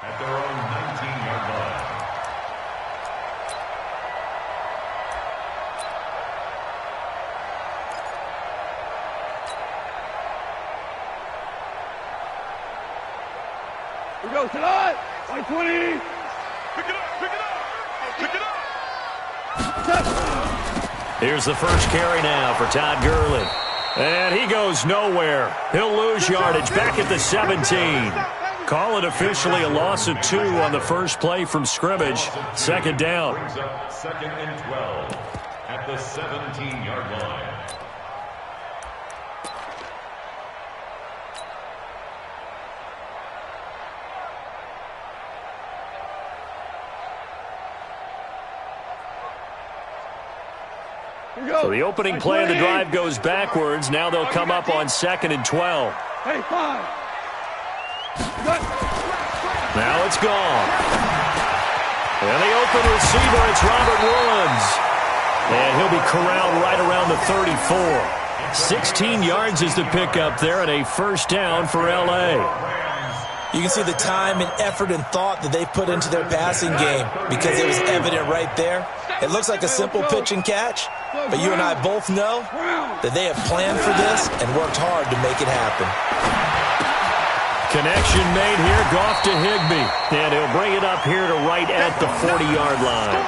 at their own 19-yard line. Here we go, tonight. 120. Pick it up, pick it up, pick it up. Here's the first carry now for Todd Gurley. And he goes nowhere. He'll lose yardage back at the 17. Call it officially a loss of 2 on the first play from scrimmage. Second down. Brings up 2nd and 12 at the 17-yard line. So the opening play of the drive goes backwards. Now they'll come up on 2nd and 12. Hey, 5. Now it's gone. And the open receiver, it's Robert Woods. And he'll be corralled right around the 34. 16 yards is the pickup there and a first down for L.A. You can see the time and effort and thought that they put into their passing game because it was evident right there. It looks like a simple pitch and catch, but you and I both know that they have planned for this and worked hard to make it happen. Connection made here, Goff to Higbee. And he'll bring it up here to right at the 40-yard line.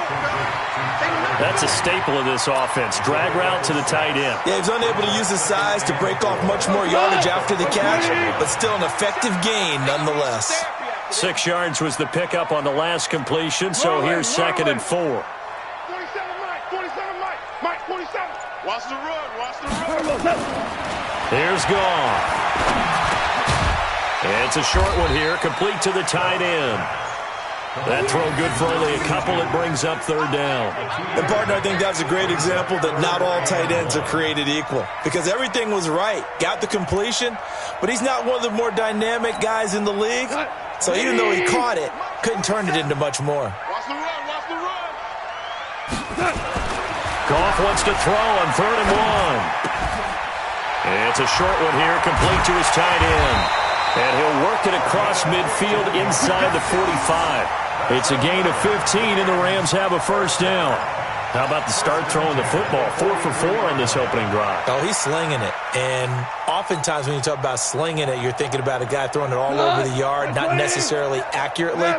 That's a staple of this offense. Drag route to the tight end. Yeah, he's unable to use his size to break off much more yardage after the catch, but still an effective gain nonetheless. 6 yards was the pickup on the last completion, so here's 2nd and 4. 47, Mike, 47. Watch the run. Here's Goff. And it's a short one here, complete to the tight end. That throw good for only a couple. It brings up 3rd down. And, partner, I think that's a great example that not all tight ends are created equal because everything was right. Got the completion, but he's not one of the more dynamic guys in the league. So even though he caught it, couldn't turn it into much more. Watch the run, watch the run. Goff wants to throw on 3rd and 1. It's a short one here, complete to his tight end. And he'll work it across midfield inside the 45. It's a gain of 15, and the Rams have a first down. How about the start throwing the football? 4 for 4 on this opening drive. Oh, he's slinging it. And oftentimes when you talk about slinging it, you're thinking about a guy throwing it all over the yard, not necessarily accurately.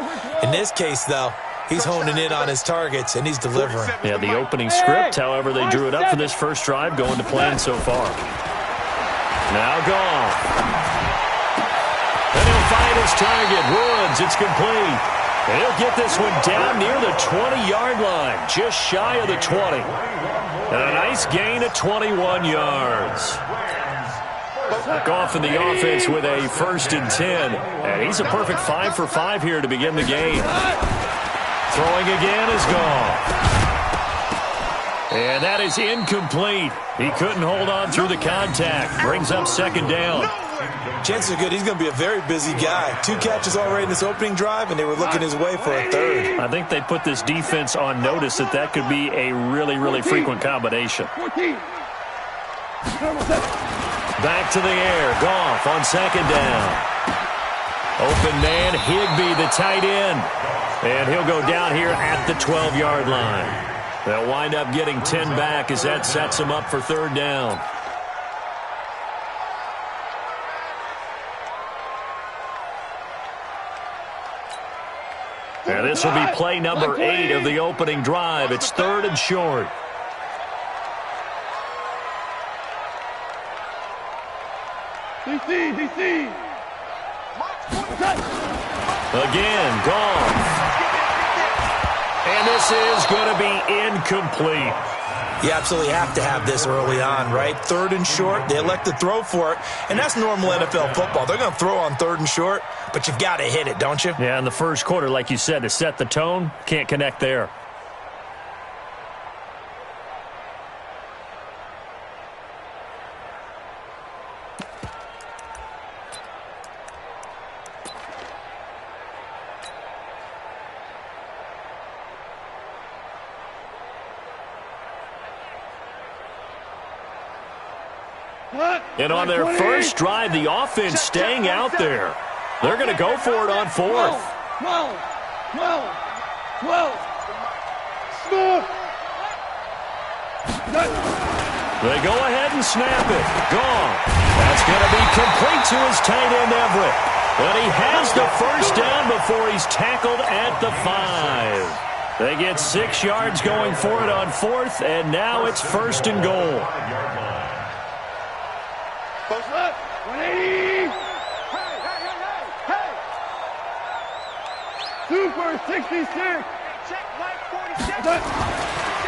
In this case, though, he's honing in on his targets, and he's delivering. Yeah, the opening script, however, they drew it up for this first drive, going to plan so far. Now Goff. And he'll find his target. Woods, it's complete. And he'll get this one down near the 20-yard line, just shy of the 20. And a nice gain of 21 yards. Goff in the offense with a 1st and 10. And he's a perfect 5 for 5 here to begin the game. Throwing again is Goff. And that is incomplete. He couldn't hold on through the contact. Brings up 2nd down. Chances are good he's going to be a very busy guy. 2 catches already in this opening drive, and they were looking his way for a 3rd. I think they put this defense on notice that that could be a really, really frequent combination. Back to the air. Goff on 2nd down. Open man, Higbee, the tight end. And he'll go down here at the 12-yard line. They'll wind up getting 10 back as that sets them up for 3rd down. And this will be play number 8 of the opening drive. It's 3rd and short. DC. Again, Goff. And this is going to be incomplete. You absolutely have to have this early on, right? 3rd and short. They elect to throw for it, and that's normal NFL football. They're going to throw on 3rd and short, but you've got to hit it, don't you? Yeah, in the first quarter, like you said, to set the tone, can't connect there. And on their first drive, the offense staying out there. They're going to go for it on 4th. 12. 12. 12. Smooth. They go ahead and snap it. Gone. That's going to be complete to his tight end, Everett. But he has the first down before he's tackled at the 5. They get 6 yards going for it on 4th, and now it's 1st and goal. Post up. 180. Super 66. Check right 46.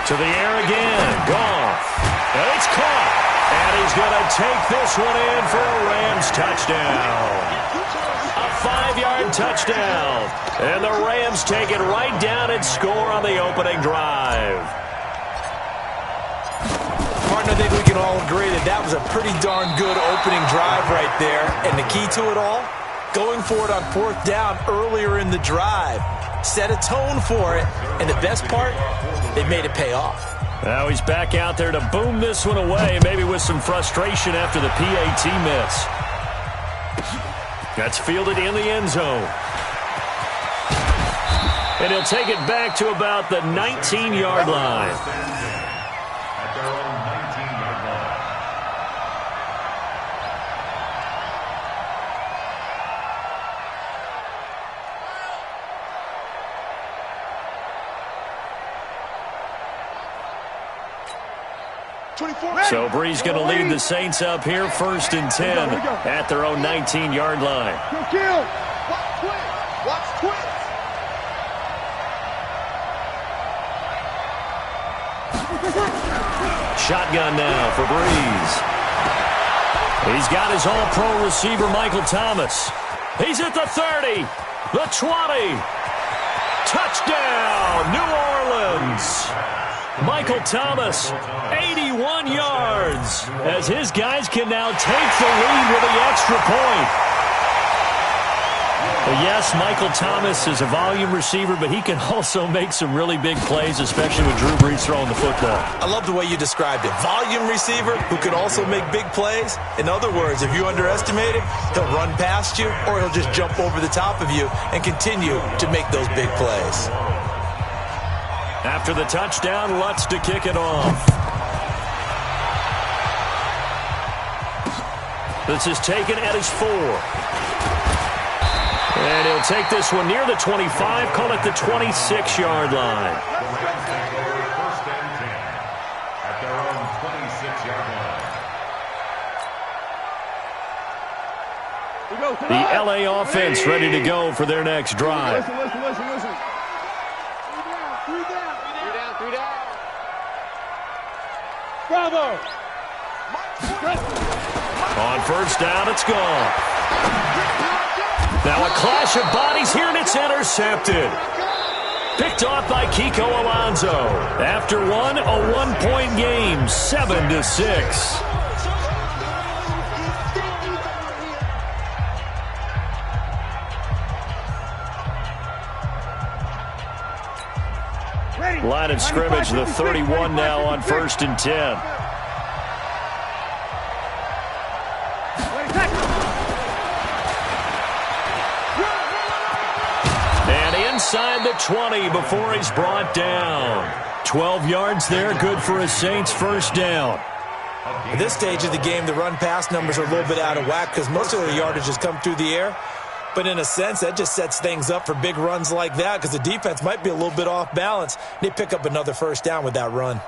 To the air again. Goff. And it's caught. And he's going to take this one in for a Rams touchdown. A 5-yard touchdown. And the Rams take it right down and score on the opening drive. Martin, I think we can all agree that that was a pretty darn good opening drive right there. And the key to it all, going for it on 4th down earlier in the drive. Set a tone for it. And the best part, they made it pay off. Now he's back out there to boom this one away, maybe with some frustration after the PAT miss. That's fielded in the end zone. And he'll take it back to about the 19-yard line. At their own 19-yard line. So Bree's going to lead the Saints up here 1st and 10 at their own 19-yard line. Kill. Watch twins. Watch twins. Shotgun now for Breeze. He's got his all-pro receiver, Michael Thomas. He's at the 30, the 20. Touchdown, New Orleans. Michael Thomas, 81 yards, as his guys can now take the lead with the extra point. Well, yes, Michael Thomas is a volume receiver, but he can also make some really big plays, especially with Drew Brees throwing the football. I love the way you described it. Volume receiver who can also make big plays. In other words, if you underestimate him, he'll run past you or he'll just jump over the top of you and continue to make those big plays. After the touchdown, Lutz to kick it off. This is taken at his 4. And he'll take this one near the 25, call it the 26-yard line. First and 10 at their own 26-yard line. The LA offense ready to go for their next drive. Listen. 3 down. Bravo. On 1st down, it's gone. Now a clash of bodies here, and it's intercepted. Picked off by Kiko Alonso. After one, a one-point game, 7-6. Line of scrimmage, the 31 now on 1st and 10. And inside the 20 before he's brought down. 12 yards there, good for a Saints first down. At this stage of the game, the run-pass numbers are a little bit out of whack because most of the yardage has come through the air. But in a sense, that just sets things up for big runs like that because the defense might be a little bit off balance. They pick up another first down with that run.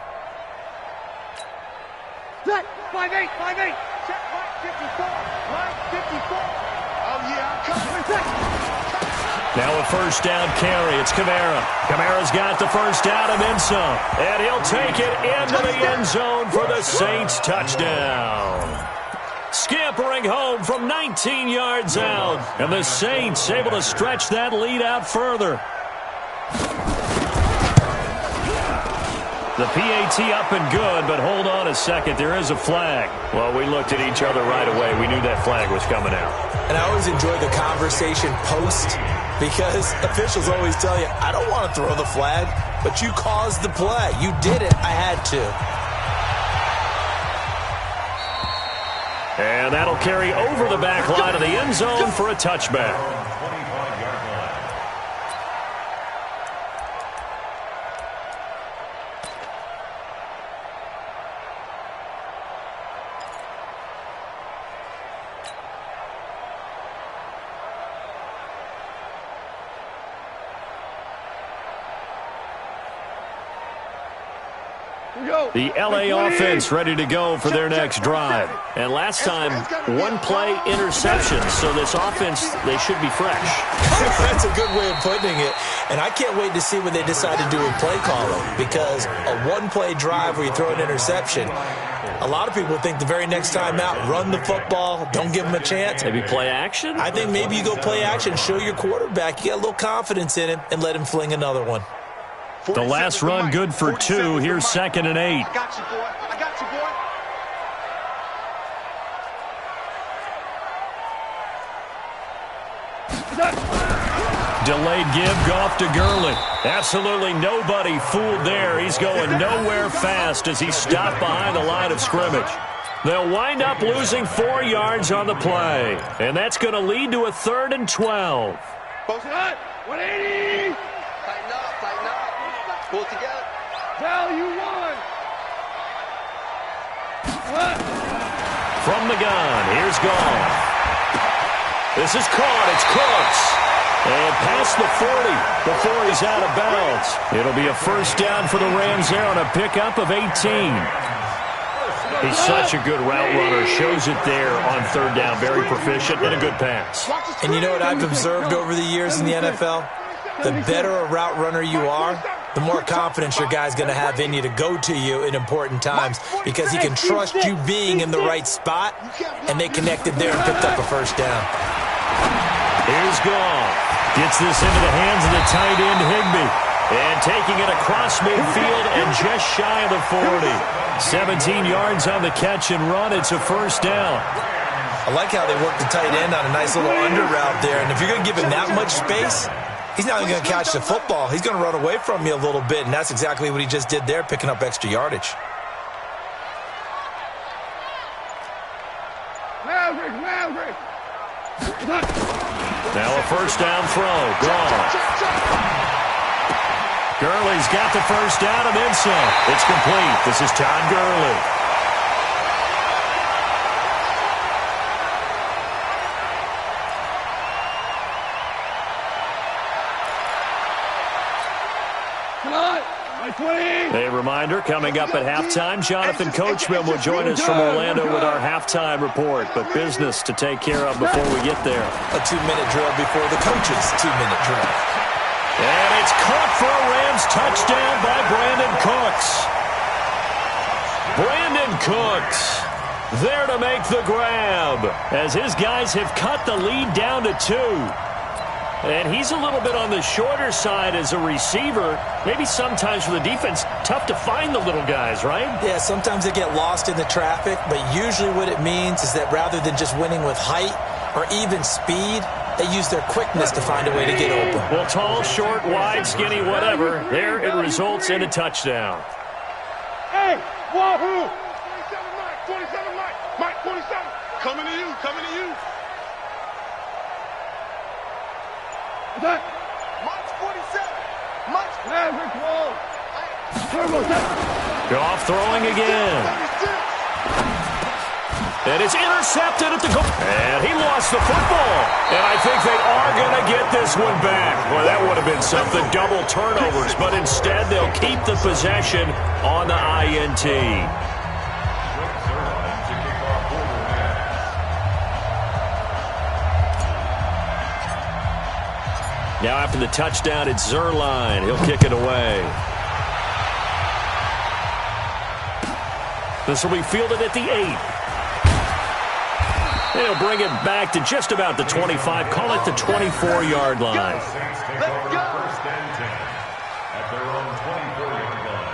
Set. 5-8. Check right 54. Right 54. Oh, yeah, I'm coming. Now a first down carry. It's Kamara. Kamara's got the first down and then some. And he'll take it into the end zone for the Saints touchdown. Scampering home from 19 yards out. And the Saints able to stretch that lead out further. The PAT up and good, but hold on a second. There is a flag. Well, we looked at each other right away. We knew that flag was coming out. And I always enjoy the conversation post because officials always tell you, I don't want to throw the flag, but you caused the play. You did it. I had to. And that'll carry over the back line of the end zone for a touchback. The LA offense ready to go for their next drive. And last time, one play interception. So this offense, they should be fresh. That's a good way of putting it. And I can't wait to see what they decide to do with play calling, because a one-play drive where you throw an interception, a lot of people think the very next time out, run the football, don't give them a chance. Maybe play action? I think maybe you go play action, show your quarterback you got a little confidence in him, and let him fling another one. The last run good for 2. Here's 2nd and 8. I got you, boy. I got you, boy. Delayed give, Goff to Gurley. Absolutely nobody fooled there. He's going nowhere fast as he's stopped behind the line of scrimmage. They'll wind up losing 4 yards on the play. And that's going to lead to a 3rd and 12. Post it up. 180. Tighten up, tighten up. Pull it together. Value 1. From the gun, here's Goff. This is caught. It's Cooks. And past the 40 before he's out of bounds. It'll be a first down for the Rams there on a pickup of 18. He's such a good route runner. Shows it there on 3rd down. Very proficient and a good pass. And you know what I've observed over the years in the NFL? The better a route runner you are, the more confidence your guy's going to have in you to go to you in important times, because he can trust you being in the right spot, and they connected there and picked up a first down. Here's Goff. Gets this into the hands of the tight end, Higbee. And taking it across midfield and just shy of the 40. 17 yards on the catch and run. It's a first down. I like how they work the tight end on a nice little under route there. And if you're going to give him that much space, he's not even going to catch the football. He's going to run away from you a little bit, and that's exactly what he just did there, picking up extra yardage. Maverick. Now a first down throw. Goff. Gurley's got the first down and then some. It's complete. This is Todd Gurley. Come on. A reminder, coming up at halftime, Jonathan Coachman will join us from Orlando with our halftime report, but business to take care of before we get there. A 2-minute drill before the coach's 2-minute drill. And it's caught for a Rams touchdown by Brandon Cooks. Brandon Cooks there to make the grab as his guys have cut the lead down to 2. And he's a little bit on the shorter side as a receiver. Maybe sometimes for the defense, tough to find the little guys, right? Yeah, sometimes they get lost in the traffic, but usually what it means is that rather than just winning with height or even speed, they use their quickness to find a way to get open. Well, tall, short, wide, skinny, whatever. There it results in a touchdown. Hey, wahoo! 27, Mike, 27. Coming to you. Mike's 47. Mike's Maverick roll. Goff throwing again. And it's intercepted at the goal. And he lost the football. And I think they are going to get this one back. Well, that would have been something, double turnovers. But instead, they'll keep the possession on the INT. Now after the touchdown, it's Zerline. He'll kick it away. This will be fielded at the 8. They'll bring it back to just about the 25. Call it the 24-yard line. Let's go. First and 10 at their own 24-yard line.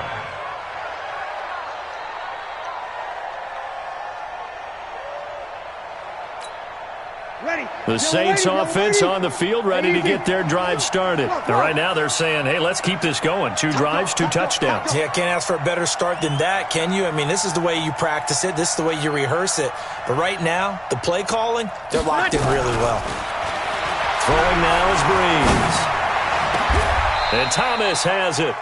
The Saints offense on the field, ready to get their drive started. And right now they're saying, hey, let's keep this going. 2 drives, 2 touchdowns. Yeah, can't ask for a better start than that, can you? I mean, this is the way you practice it. This is the way you rehearse it. But right now, the play calling, they're locked in really well. Throwing now is Breeze. And Thomas has it.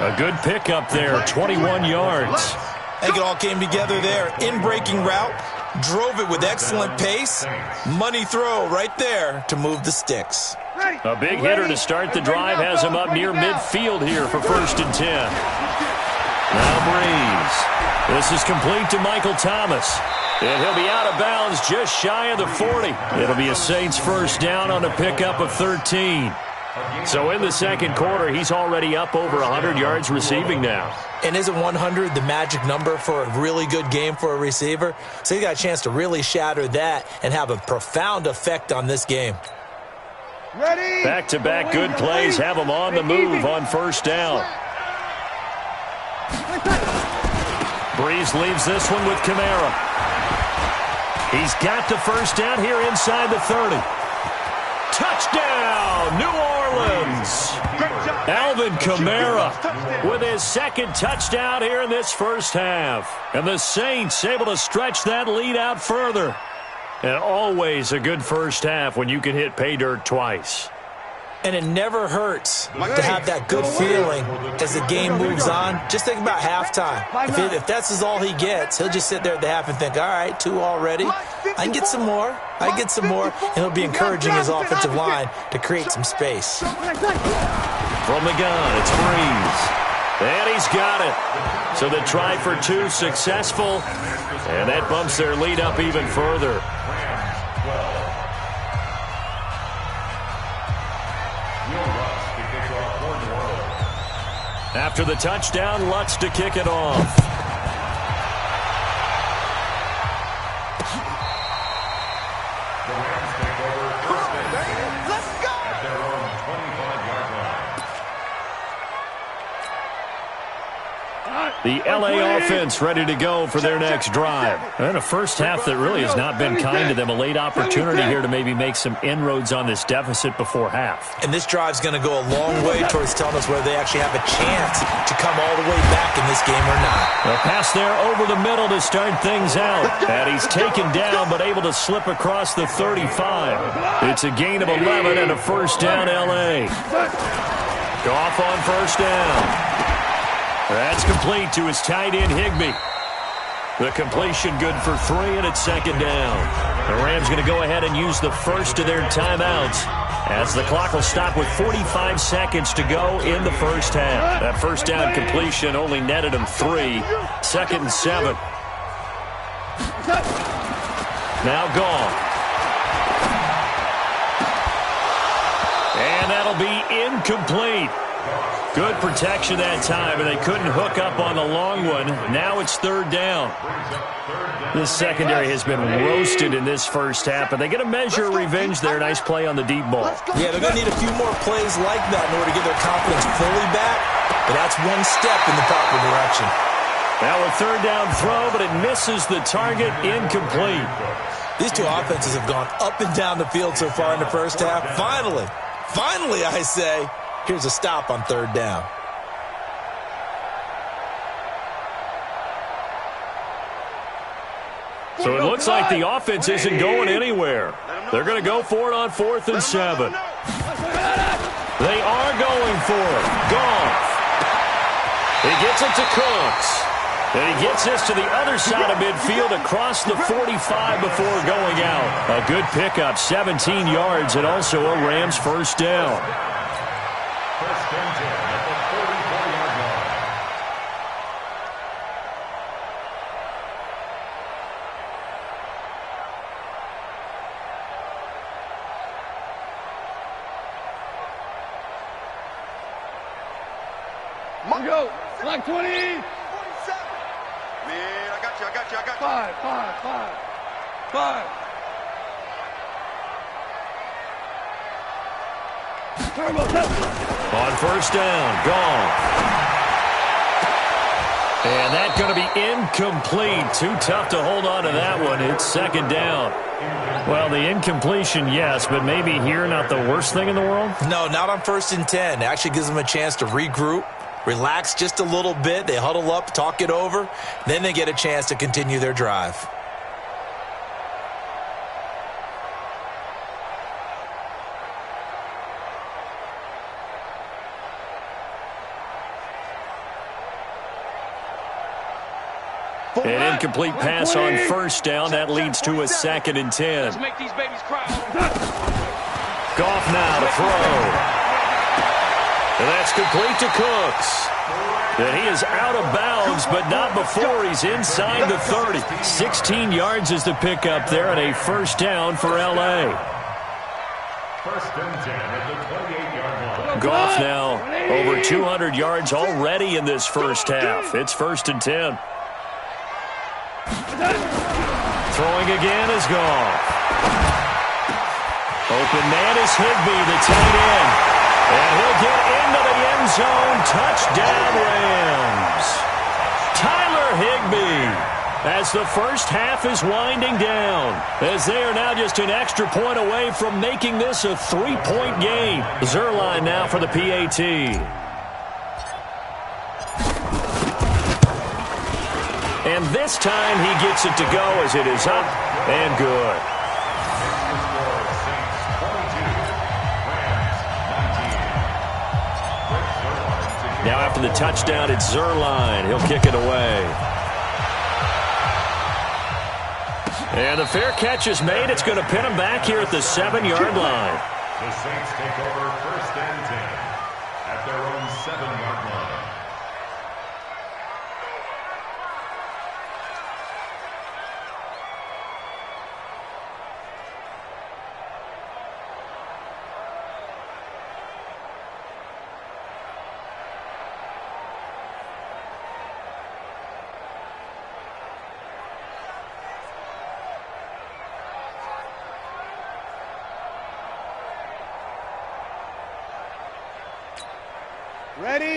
A good pickup there, 21 yards. I think it all came together there. In-breaking route. Drove it with excellent pace. Money throw right there to move the sticks. A big hitter to start the drive has him up near midfield here for 1st and 10. Now Breeze. This is complete to Michael Thomas. And he'll be out of bounds just shy of the 40. It'll be a Saints first down on a pickup of 13. So in the second quarter, he's already up over 100 yards receiving now. And isn't 100 the magic number for a really good game for a receiver? So he got a chance to really shatter that and have a profound effect on this game. Ready? Back-to-back good plays have him on the move on first down. Breeze leaves this one with Kamara. He's got the first down here inside the 30. Touchdown, New Orleans. Alvin Kamara with his second touchdown here in this first half. And the Saints able to stretch that lead out further. And always a good first half when you can hit pay dirt twice. And it never hurts to have that good feeling as the game moves on. Just think about halftime. If that's all he gets, he'll just sit there at the half and think, all right, 2 already. I can get some more. I can get some more. And he'll be encouraging his offensive line to create some space. From the gun, it's Breeze. And he's got it. So the try for 2 successful. And that bumps their lead up even further. After the touchdown, Lutz to kick it off. The Rams take over first and 10 at their own 25-yard line. The L.A. offense ready to go for their next drive. And a first half that really has not been kind to them. A late opportunity here to maybe make some inroads on this deficit before half. And this drive's going to go a long way towards telling us whether they actually have a chance to come all the way back in this game or not. A pass there over the middle to start things out. And he's taken down but able to slip across the 35. It's a gain of 11 and a first down L.A. Goff on first down. That's complete to his tight end, Higbee. The completion good for 3, and it's second down. The Rams going to go ahead and use the first of their timeouts as the clock will stop with 45 seconds to go in the first half. That first down completion only netted him 3. Second and 7. Now Goff. And that'll be incomplete. Good protection that time, and they couldn't hook up on the long one. Now it's third down. This secondary has been roasted in this first half, but they get a measure of revenge there. Nice play on the deep ball. Yeah, they're going to need a few more plays like that in order to get their confidence fully back, but that's one step in the proper direction. Now a third down throw, but it misses the target, incomplete. These two offenses have gone up and down the field so far in the first half. Finally, I say, here's a stop on third down. So it looks like the offense isn't going anywhere. They're going to go for it on 4th and 7. They are going for it. Goff. He gets it to Cooks. And he gets this to the other side of midfield across the 45 before going out. A good pickup, 17 yards, and also a Rams first down. First and 10 at the 44-yard line. Go. Like 20. 47. Man, I got you. 5. On first down, Goff. And that's going to be incomplete. Too tough to hold on to that one. It's second down. Well, the incompletion, yes, but maybe here not the worst thing in the world? No, not on 1st and 10. It actually gives them a chance to regroup, relax just a little bit. They huddle up, talk it over. Then they get a chance to continue their drive. An incomplete pass on first down. That leads to a 2nd and 10. Let's make these babies cry. Goff now to throw. And that's complete to Cooks. And he is out of bounds, but not before he's inside the 30. 16 yards is the pickup there, and a first down for L.A. First and 10 at the 28-yard line. Goff now over 200 yards already in this first half. It's first and 10. Throwing again is Goff. Open man is Higbee, the tight end. And he'll get into the end zone. Touchdown, Rams. Tyler Higbee, as the first half is winding down, as they are now just an extra point away from making this a 3-point game. Zerline now for the PAT. And this time he gets it to go as it is up and good. Now after the touchdown, it's Zerline. He'll kick it away. And the fair catch is made. It's going to pin him back here at the 7-yard line. The Saints take over first and 10 at their own 7-yard line.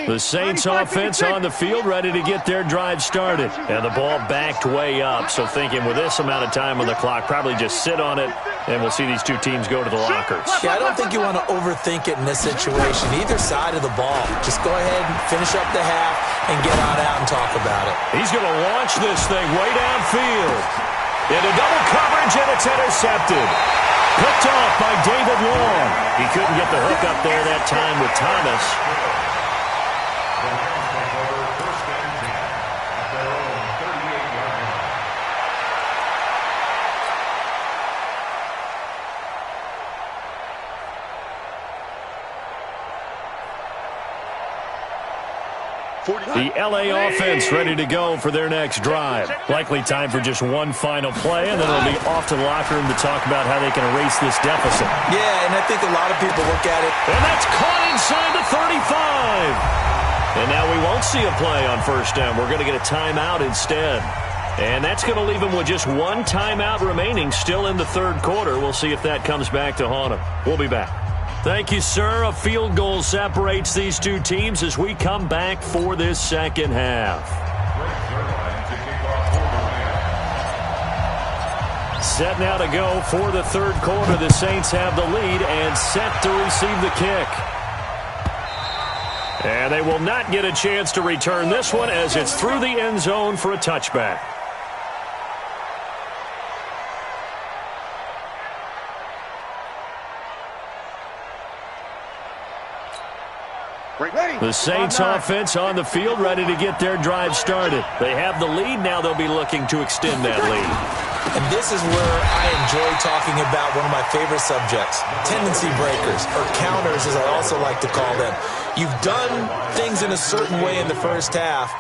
The Saints offense on the field, ready to get their drive started. And the ball backed way up, so thinking with this amount of time on the clock, probably just sit on it, and we'll see these two teams go to the lockers. Yeah, I don't think you want to overthink it in this situation. Either side of the ball. Just go ahead and finish up the half and get on out and talk about it. He's going to launch this thing way downfield. Into double coverage, and it's intercepted. Picked off by David Long. He couldn't get the hook up there that time with Thomas. The Rams take over first and 10 at their own 38-yard line. The L.A. offense ready to go for their next drive. Likely time for just one final play, and then they'll be off to the locker room to talk about how they can erase this deficit. Yeah, and I think a lot of people look at it. And that's caught inside the 35. And now we won't see a play on first down. We're going to get a timeout instead. And that's going to leave them with just one timeout remaining still in the third quarter. We'll see if that comes back to haunt them. We'll be back. Thank you, sir. A field goal separates these two teams as we come back for this second half. Set now to go for the third quarter. The Saints have the lead and set to receive the kick. And they will not get a chance to return this one as it's through the end zone for a touchback. The Saints offense on the field ready to get their drive started. They have the lead. Now they'll be looking to extend that lead. And this is where I enjoy talking about one of my favorite subjects, tendency breakers, or counters as I also like to call them. You've done things in a certain way in the first half,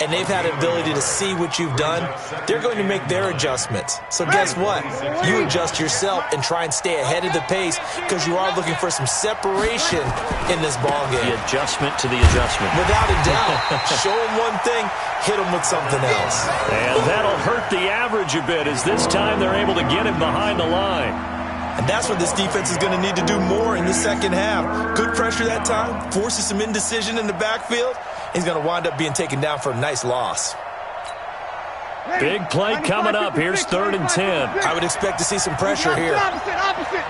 and they've had the ability to see what you've done. They're going to make their adjustments. So guess what? You adjust yourself and try and stay ahead of the pace because you are looking for some separation in this ballgame. The adjustment to the adjustment. Without a doubt. Show them one thing, hit them with something else. And that'll hurt the average a bit as this time they're able to get him behind the line. And that's what this defense is going to need to do more in the second half. Good pressure that time, forces some indecision in the backfield. He's going to wind up being taken down for a nice loss. Big play coming up. Here's 3rd and 10. I would expect to see some pressure here. Opposite.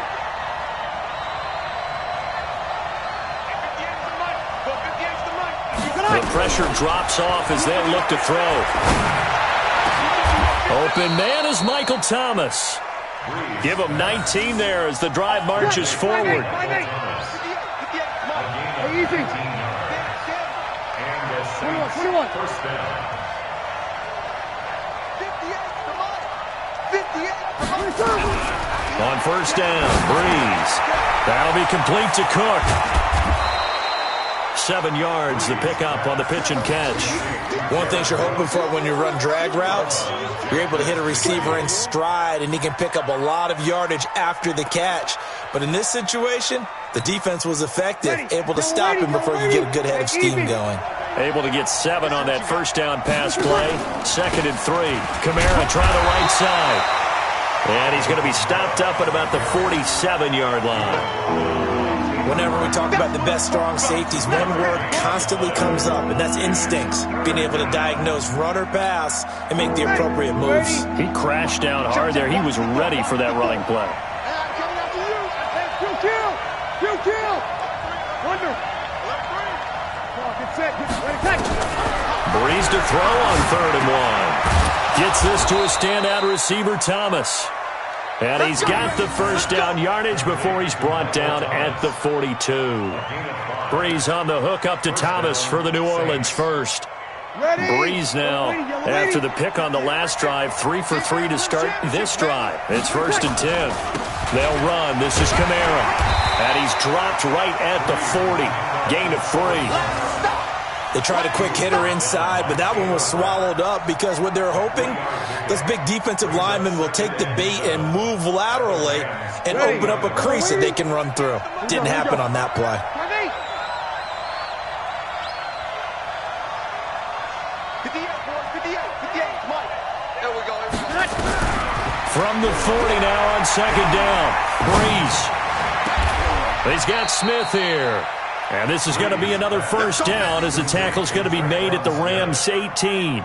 The pressure drops off as they look to throw. Open man is Michael Thomas. Give him 19 there as the drive marches forward. Easy. And the Saints 21. first down. 58. On first down, Breeze. That'll be complete to Cook. 7 yards, the pickup on the pitch and catch. One thing you're hoping for when you run drag routes, you're able to hit a receiver in stride, and he can pick up a lot of yardage after the catch. But in this situation, the defense was effective, able to stop him before you get a good head of steam going. Able to get 7 on that first down pass play. 2nd and 3. Kamara trying the right side. And he's going to be stopped up at about the 47-yard line. Whenever we talk about the best strong safeties, one word constantly comes up, and that's instincts. Being able to diagnose run or pass and make the appropriate moves. He crashed down hard there. He was ready for that running play. Breeze to throw on 3rd and 1. Gets this to a standout receiver, Thomas. And he's got the first down yardage before he's brought down at the 42. Breeze on the hook up to Thomas for the New Orleans first. Breeze now, after the pick on the last drive, 3 for 3 to start this drive. It's 1st and 10. They'll run. This is Kamara. And he's dropped right at the 40. Gain of 3. They tried a quick hitter inside, but that one was swallowed up because what they're hoping, those big defensive linemen will take the bait and move laterally and open up a crease that they can run through. Didn't happen on that play. From the 40 now on 2nd down. Breeze. He's got Smith here. And this is going to be another first down as the tackle's going to be made at the Rams 18.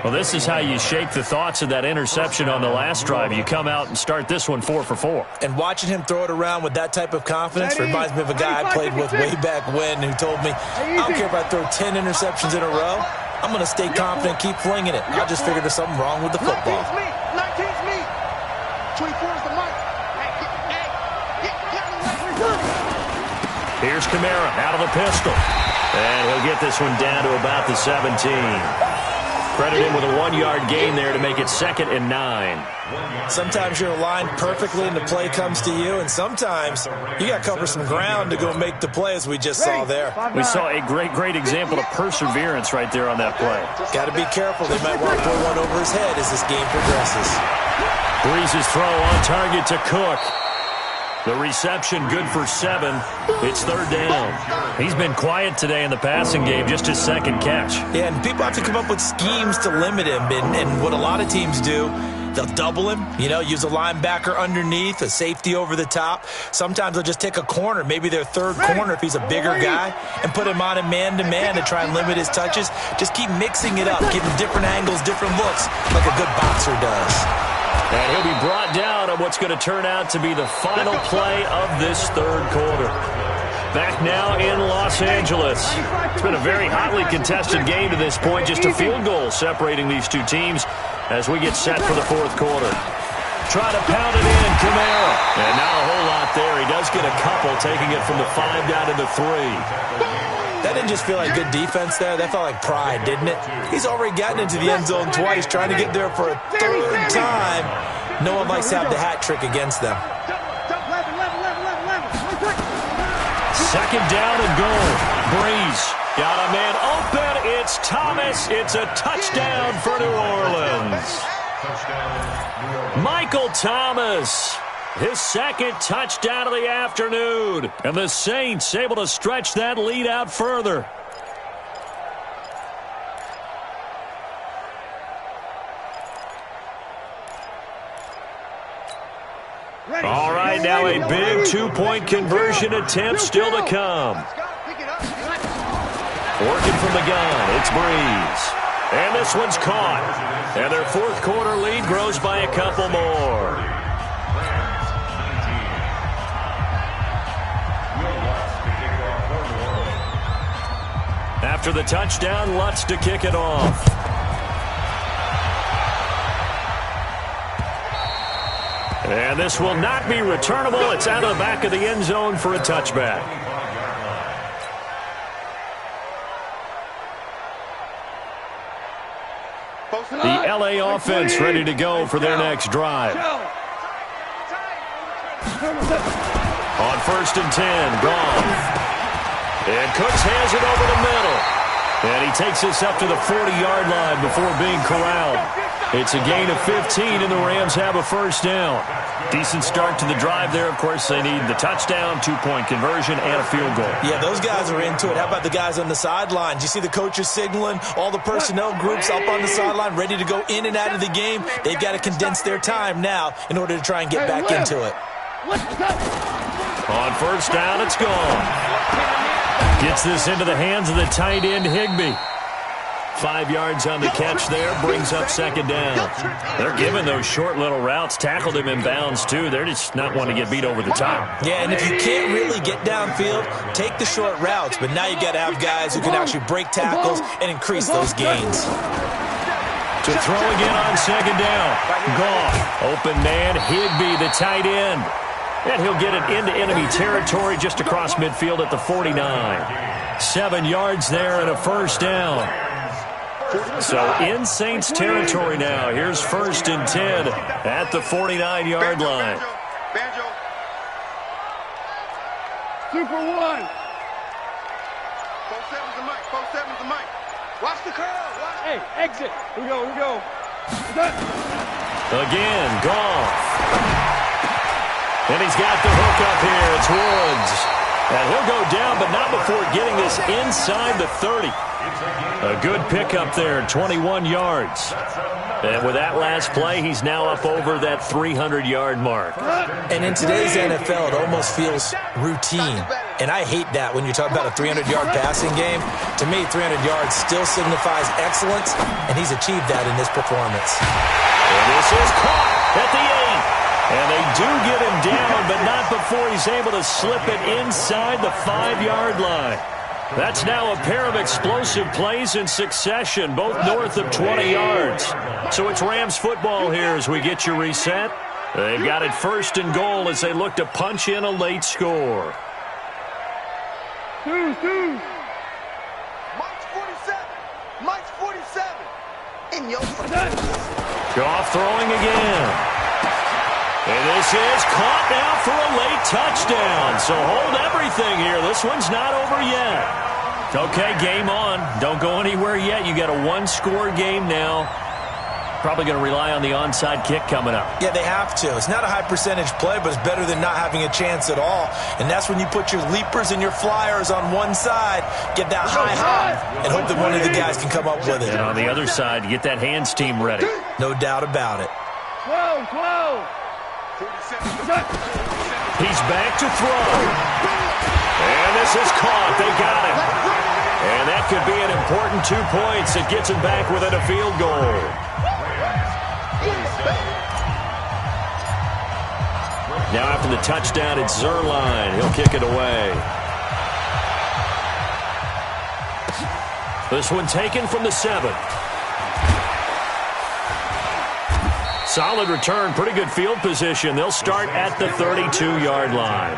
Well, this is how you shake the thoughts of that interception on the last drive. You come out and start this one 4 for 4. And watching him throw it around with that type of confidence reminds me of a guy I played with way back when who told me, I don't care if I throw 10 interceptions in a row. I'm going to stay confident, keep flinging it. I just figured there's something wrong with the football. 19's me. 24's the mic. Here's Kamara out of the pistol. And he'll get this one down to about the 17. Credit him with a 1-yard gain there to make it 2nd and 9. Sometimes you're aligned perfectly and the play comes to you, and sometimes you got to cover some ground to go make the play, as we just saw there. We saw a great example of perseverance right there on that play. Got to be careful. They might want to throw one over his head as this game progresses. Breeze's throw on target to Cook. The reception good for 7. It's 3rd down. He's been quiet today in the passing game, just his 2nd catch. Yeah, and people have to come up with schemes to limit him. And what a lot of teams do, they'll double him, use a linebacker underneath, a safety over the top. Sometimes they'll just take a corner, maybe their 3rd corner if he's a bigger guy, and put him on a man-to-man to try and limit his touches. Just keep mixing it up, getting different angles, different looks, like a good boxer does. And he'll be brought down on what's going to turn out to be the final play of this 3rd quarter. Back now in Los Angeles. It's been a very hotly contested game to this point. Just a field goal separating these two teams as we get set for the 4th quarter. Try to pound it in, Kamara. And not a whole lot there. He does get a couple, taking it from the 5 down to the 3. That didn't just feel like good defense there. That felt like pride, didn't it? He's already gotten into the end zone twice, trying to get there for a 3rd time. No one likes to have the hat trick against them. 2nd down and goal. Breeze got a man open. It's Thomas. It's a touchdown for New Orleans. Michael Thomas. His 2nd touchdown of the afternoon. And the Saints able to stretch that lead out further. All right, now a big 2-point conversion attempt still to come. Working from the gun, it's Breeze. And this one's caught. And their 4th quarter lead grows by a couple more. After the touchdown, Lutz to kick it off. And this will not be returnable. It's out of the back of the end zone for a touchback. The LA offense ready to go for their next drive. On 1st and 10, Goff. And Cooks has it over the middle. And he takes this up to the 40-yard line before being corralled. It's a gain of 15, and the Rams have a first down. Decent start to the drive there. Of course, they need the touchdown, two-point conversion, and a field goal. Yeah, those guys are into it. How about the guys on the sidelines? You see the coaches signaling, all the personnel groups up on the sideline, ready to go in and out of the game. They've got to condense their time now in order to try and get back into it. On first down, it's gone. Gets this into the hands of the tight end, Higbee. 5 yards on the catch there, brings up second down. They're giving those short little routes. Tackled him in bounds, too. They're just not wanting to get beat over the top. Yeah, and if you can't really get downfield, take the short routes. But now you got to have guys who can actually break tackles and increase those gains. To throw again on second down. Goff, open man, Higbee, the tight end. And he'll get it into enemy territory just across midfield at the 49. 7 yards there and a first down. So in Saints territory now. Here's first and 10 at the 49-yard line. Super one. 4-7's the mic. 4-7's the mic. Watch the curl. Hey, exit. Here we go. Again, Goff. And he's got the hook up here. It's Woods. And he'll go down, but not before getting this inside the 30. A good pickup there, 21 yards. And with that last play, he's now up over that 300-yard mark. And in today's NFL, it almost feels routine. And I hate that when you talk about a 300-yard passing game. To me, 300 yards still signifies excellence, and he's achieved that in this performance. And this is caught at the 8. And they do get him down, but not before he's able to slip it inside the 5-yard line. That's now a pair of explosive plays in succession, both north of 20 yards. So it's Rams football here as we get you reset. They've got it first and goal as they look to punch in a late score. Mike's 47. Mike's 47. In your Goff throwing again. And this is caught now for a late touchdown. So hold everything here. This one's not over yet. Okay, game on. Don't go anywhere yet. You got a one-score game now. Probably going to rely on the onside kick coming up. Yeah, they have to. It's not a high-percentage play, but it's better than not having a chance at all. And that's when you put your leapers and your flyers on one side, get that high hop, and hope that one of the guys can come up with it. And on the other side, you get that hands team ready. No doubt about it. 12. He's back to throw. And this is caught. They got him. And that could be an important 2 points. It gets him back within a field goal. Now after the touchdown, it's Zerline. He'll kick it away. This one taken from the 7. Solid return, pretty good field position. They'll start at the 32-yard line.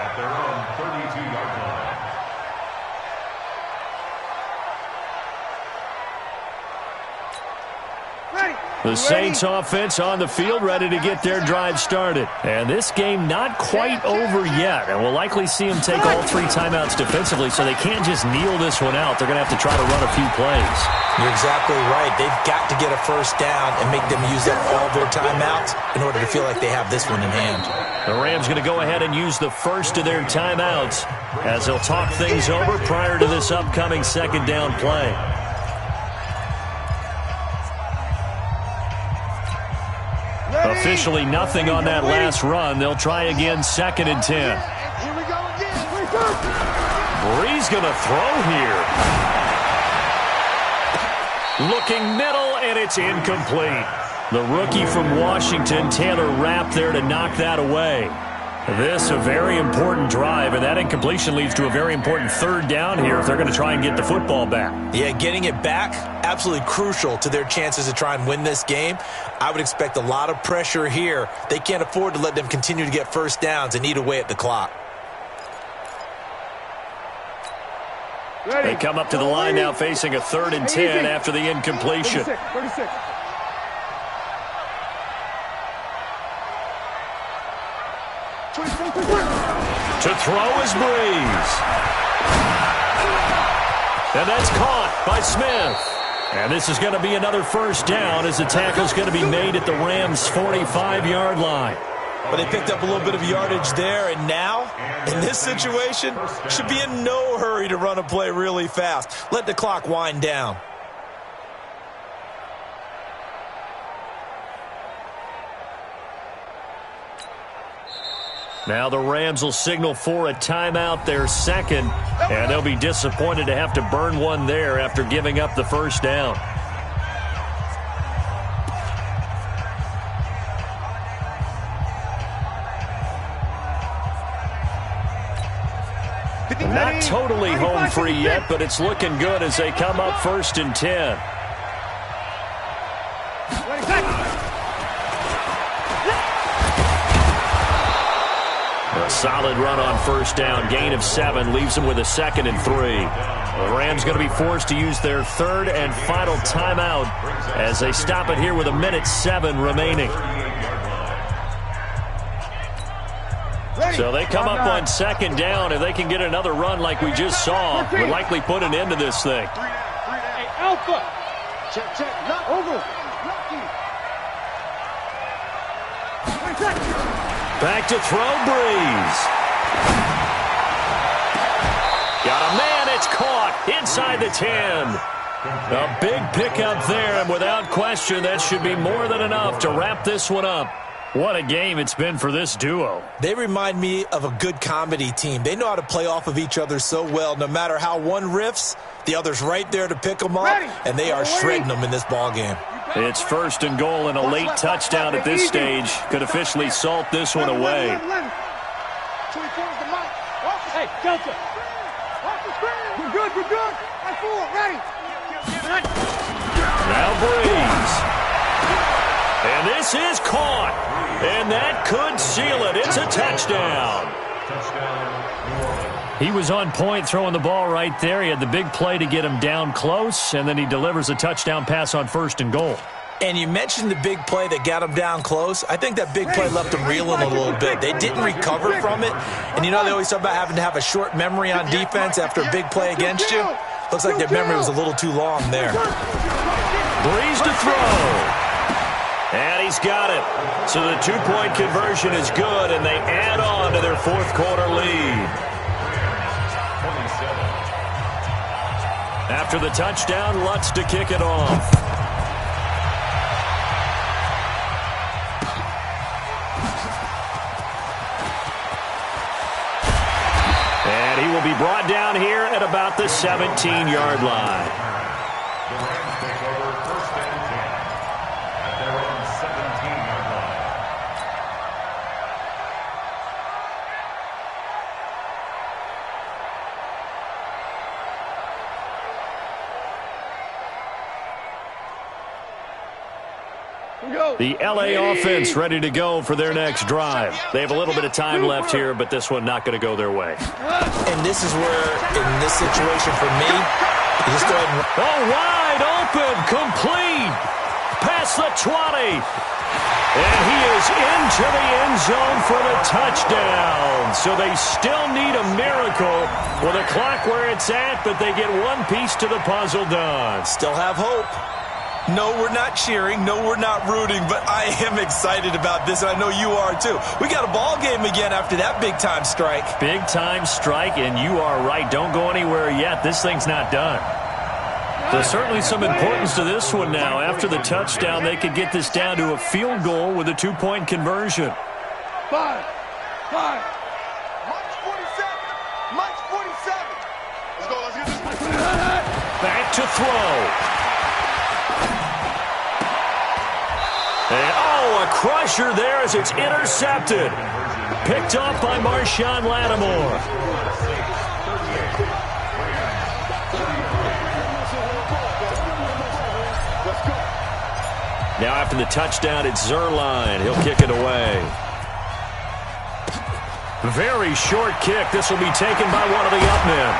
At their own 32-yard line. The Saints offense on the field, ready to get their drive started. And this game not quite over yet. And we'll likely see them take all 3 timeouts defensively, so they can't just kneel this one out. They're going to have to try to run a few plays. You're exactly right. They've got to get a first down and make them use up all their timeouts in order to feel like they have this one in hand. The Rams going to go ahead and use the first of their timeouts as they'll talk things over prior to this upcoming second down play. Officially nothing on that last run. They'll try again, second and 10. Here we go again. Bree's going to throw here. Looking middle, and it's incomplete. The rookie from Washington, Taylor Rapp, there to knock that away. This a very important drive, and that incompletion leads to a very important third down here if they're going to try and get the football back. Yeah, getting it back, absolutely crucial to their chances to try and win this game. I would expect a lot of pressure here. They can't afford to let them continue to get first downs and eat away at the clock. They come up to the line now facing a 3rd and 10 after the incompletion. 36. To throw is Breeze. And that's caught by Smith. And this is going to be another first down as the tackle's going to be made at the Rams' 45-yard line. But they picked up a little bit of yardage there, and now, in this situation, should be in no hurry to run a play really fast. Let the clock wind down. Now the Rams will signal for a timeout, their second, and they'll be disappointed to have to burn one there after giving up the first down. Not totally home free yet, but it's looking good as they come up 1st and 10. A solid run on first down. Gain of 7 leaves them with a 2nd and 3. The Rams going to be forced to use their 3rd and final timeout as they stop it here with 1:07 remaining. So they come up on 2nd down. If they can get another run like we just saw, would likely put an end to this thing. Hey, Alpha. Check. Over. Back to throw, Breeze. Got a man, it's caught inside the 10. A big pickup there, and without question, that should be more than enough to wrap this one up. What a game it's been for this duo. They remind me of a good comedy team. They know how to play off of each other so well. No matter how one riffs, the other's right there to pick them up, and they are shredding them in this ball game. It's 1st and goal, and a late touchdown at this stage could officially salt this one away. Hey, Delta. We're good. I'm full. Ready. Now Breeze. And this is caught. And that could seal it. It's a touchdown. He was on point throwing the ball right there. He had the big play to get him down close, and then he delivers a touchdown pass on 1st and goal. And you mentioned the big play that got him down close. I think that big play left him reeling a little bit. They didn't recover from it. And you know they always talk about having to have a short memory on defense after a big play against you. Looks like their memory was a little too long there. Breeze to throw. And he's got it. So the 2-point conversion is good, and they add on to their 4th quarter lead. After the touchdown, Lutz to kick it off. And he will be brought down here at about the 17-yard line. The Rams take over 1st and 10 at their own 17-yard line. The LA offense ready to go for their next drive. They have a little bit of time left here, but this one not going to go their way. And this is where, in this situation for me, you just go ahead and... Oh, wide open, complete, past the 20. And he is into the end zone for the touchdown. So they still need a miracle with a clock where it's at, but they get one piece to the puzzle done. Still have hope. No, we're not cheering. No, we're not rooting, but I am excited about this, and I know you are too. We got a ball game again after that big-time strike. Big-time strike, and you are right. Don't go anywhere yet. This thing's not done. There's certainly some importance to this one now. After the touchdown, they could get this down to a field goal with a 2-point conversion. 5. March 47. Let's get this. Back to throw. And, oh, a crusher there as it's intercepted. Picked off by Marshawn Lattimore. Now after the touchdown, it's Zerline. He'll kick it away. Very short kick. This will be taken by one of the up men.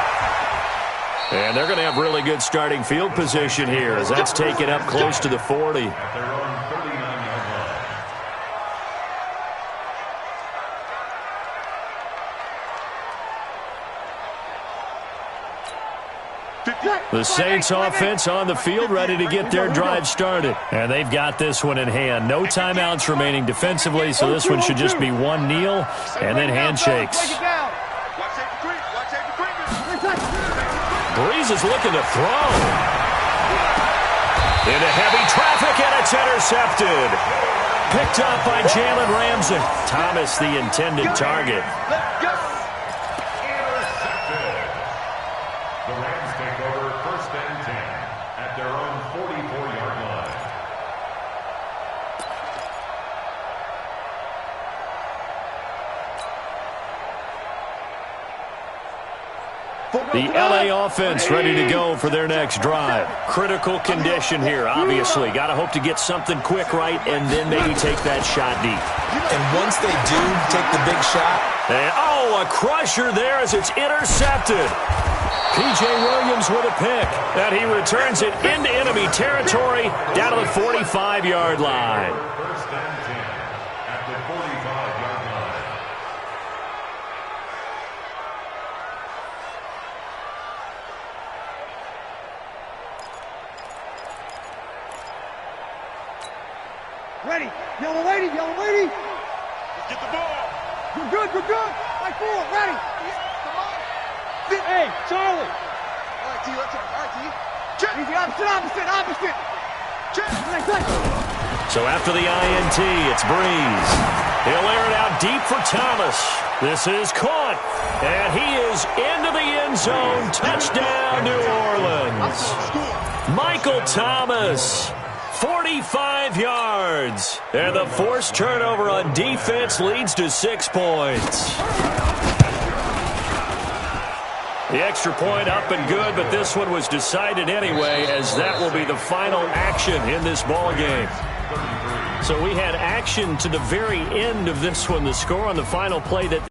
And they're going to have really good starting field position here as that's taken up close to the 40. The Saints offense on the field, ready to get their drive started. And they've got this one in hand. No timeouts remaining defensively, so this one should just be one kneel and then handshakes. Breeze is looking to throw. Into heavy traffic, and it's intercepted. Picked up by Jalen Ramsey. Thomas, the intended target. The Rams take over 1st and 10 at their own 44-yard line. The LA offense ready to go for their next drive. Critical condition here, obviously. Got to hope to get something quick right and then maybe take that shot deep. And once they do take the big shot. And, a crusher there as it's intercepted. P.J. Williams with a pick. And he returns it into enemy territory down to the 45-yard line. 1st and 10 at the 45-yard line. Ready. Yellow lady, yellow lady. Let's get the ball. We're good, we're good. Right forward, ready. Come on. Hey, Charlie. All right, T. Let's go. All right, T. Check. Easy, opposite. Check. So after the INT, it's Breeze. He'll air it out deep for Thomas. This is caught. And he is into the end zone. Touchdown, New Orleans. Michael Thomas. 45 yards. And the forced turnover on defense leads to 6 points. The extra point up and good, but this one was decided anyway, as that will be the final action in this ball game. So we had action to the very end of this one. The score on the final play that